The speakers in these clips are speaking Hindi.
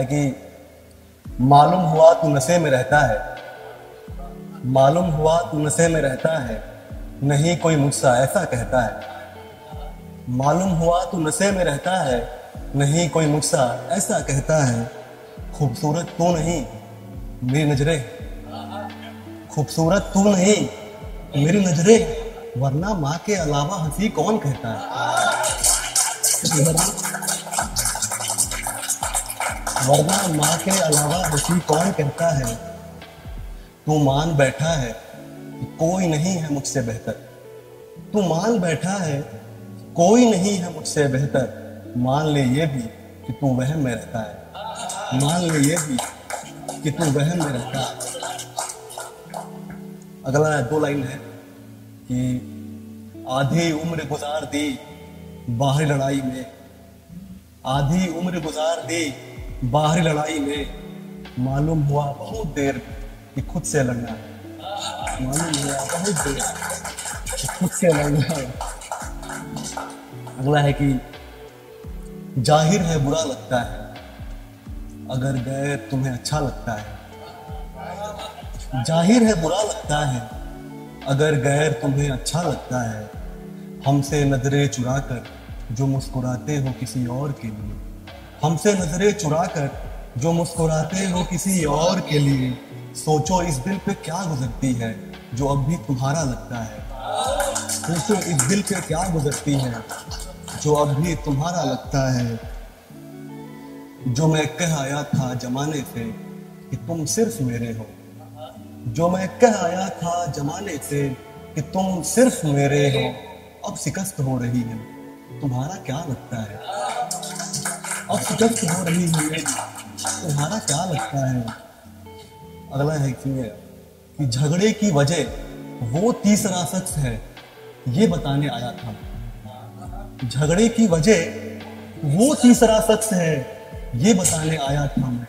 है कि मालूम हुआ तू नशे में रहता है, मालूम हुआ तू नशे में रहता है, नहीं कोई मुझसे ऐसा कहता है। मालूम हुआ तू नशे में रहता है, नहीं कोई मुझसे ऐसा कहता है। खूबसूरत तू नहीं मेरी नजरें, खूबसूरत तू नहीं मेरी नजरें, वरना माँ के अलावा हंसी कौन कहता है। वरना माँ के अलावा हंसी कौन कहता है। तू मान बैठा है कि कोई नहीं है मुझसे बेहतर, तू मान बैठा है कोई नहीं है मुझसे बेहतर। मान ले ये भी कि तू वहम में रहता है, मान ले ये भी कि तू वहम में रहता है। अगला 2 लाइन है कि आधी उम्र गुजार दी बाहरी लड़ाई में, आधी उम्र गुजार दी बाहरी लड़ाई में, मालूम हुआ बहुत देर कि खुद से लड़ना है, मालूम हुआ बहुत देर कि खुद से लड़ना है। अगला है कि जाहिर है बुरा लगता है अगर गैर तुम्हें अच्छा लगता है, जाहिर है बुरा लगता है अगर गैर तुम्हें अच्छा लगता है। हमसे नजरें चुरा कर जो मुस्कुराते हो किसी और के लिए, हमसे नजरें चुरा कर जो मुस्कुराते हो किसी और के लिए। सोचो इस दिल पे क्या गुजरती है जो अब भी तुम्हारा लगता है, सोचो इस दिल पे क्या गुजरती है जो अब भी तुम्हारा लगता है। जो मैं कह आया था जमाने से कि तुम सिर्फ मेरे हो, जो मैं कह आया था जमाने से कि तुम सिर्फ मेरे हो, अब शिकस्त हो रही है तुम्हारा क्या लगता है, अब शिकस्त हो रही है तुम्हारा क्या लगता है। अगला है कि झगड़े की वजह वो तीसरा शख्स है ये बताने आया था, झगड़े की वजह वो तीसरा शख्स है ये बताने आया था मैं।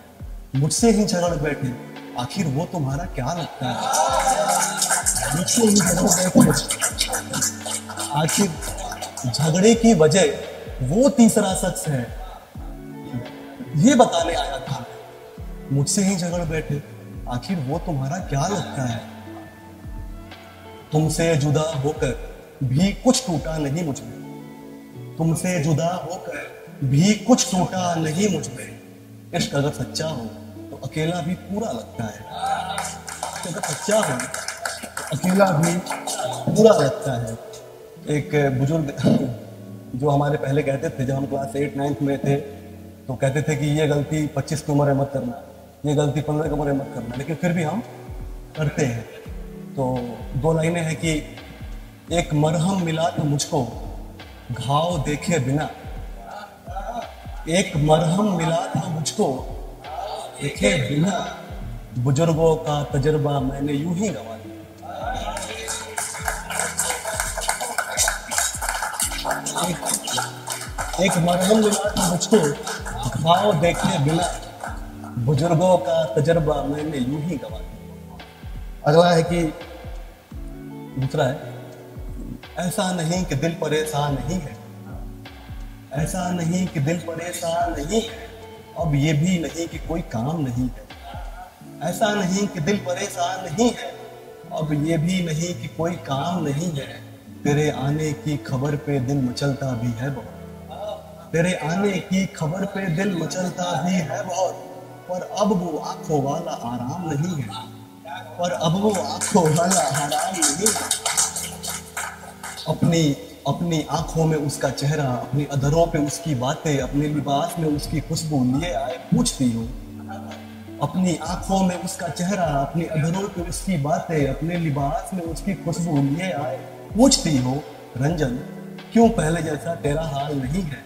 मुझसे ही झगड़ बैठे आखिर वो तुम्हारा क्या लगता है, मुझसे ही झगड़ बैठे आखिर झगड़े की वजह वो तीसरा शख्स है ये बताने आया था। मुझसे ही झगड़ बैठे आखिर वो तुम्हारा क्या लगता है। तुमसे जुदा होकर भी कुछ टूटा नहीं मुझ में, तुमसे जुदा होकर भी कुछ टूटा नहीं मुझ में। इश्क अगर सच्चा हो तो अकेला भी पूरा लगता है, अगर सच्चा हो तो अकेला भी पूरा लगता है। एक बुजुर्ग जो हमारे पहले कहते थे, जब हम क्लास 8 9 में थे, तो कहते थे कि ये गलती 25 की उम्र में मत करना, ये गलती 15 की उम्र में मत करना, लेकिन फिर भी हम करते हैं। तो 2 लाइनें हैं कि एक मरहम मिला तो मुझको घाव देखे बिना, एक मरहम मिला था मुझको देखे बिना, बुजुर्गों का तजर्बा मैंने यूं ही गंवा दिया। एक मरहम मिला था मुझको घाव देखे बिना, बुजुर्गों का तजर्बा मैंने यूं ही गंवा दिया। अगला है कि दूसरा है, ऐसा नहीं कि दिल परेशान नहीं है, ऐसा नहीं कि दिल परेशान नहीं है, अब ये भी नहीं कि कोई काम नहीं है। ऐसा नहीं कि दिल परेशान नहीं है, अब ये भी नहीं कि कोई काम नहीं है। तेरे आने की खबर पे दिल मचलता भी है बहुत, तेरे आने की खबर पे दिल मचलता भी है बहुत, पर अब वो आंखों वाला आराम नहीं है, पर अब वो आंखों वाला आराम नहीं है। अपनी आंखों में उसका चेहरा, अपनी अधरों पे उसकी बातें, अपने लिबास में उसकी खुशबू लिए आए पूछती हो। अपनी आंखों में उसका चेहरा, अपनी अधरों पे उसकी बातें, अपने लिबास में उसकी खुशबू लिए आए पूछती हो, रंजन क्यों पहले जैसा तेरा हाल नहीं है।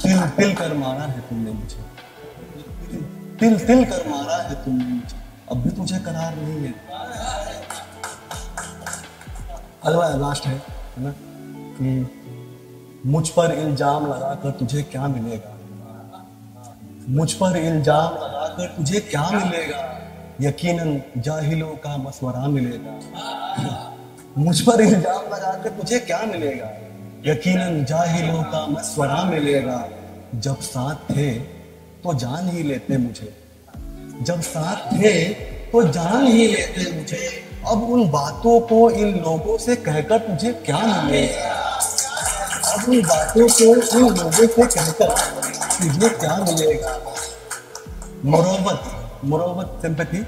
तिल तिल कर मारा है तुमने मुझे, तिल तिल कर मारा है तुमने मुझे, अब भी तुझे करार नहीं है। अगला लास्ट है ना कि मुझ पर इल्जाम लगाकर तुझे क्या मिलेगा, मुझ पर इल्जाम लगाकर तुझे क्या मिलेगा, यकीनन जाहिलों का मशवरा मिलेगा। मुझ पर इल्जाम लगाकर तुझे क्या मिलेगा, यकीनन जाहिलों का मशवरा मिलेगा। जब साथ थे तो जान ही लेते मुझे, जब साथ थे तो जान ही लेते मुझे। अब उन बातों को इन लोगों से कहकर तुझे क्या मिलेगा, अब उन बातों को इन लोगों से कहकर तुझे क्या मिलेगा। मुरव्वत, मुरव्वत सिंपैथी,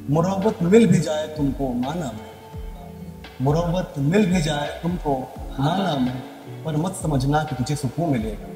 मुरव्वत मिल भी जाए तुमको माना मैं, मुरव्वत मिल भी जाए तुमको माना मैं, पर मत समझना कि तुझे सुकून मिलेगा।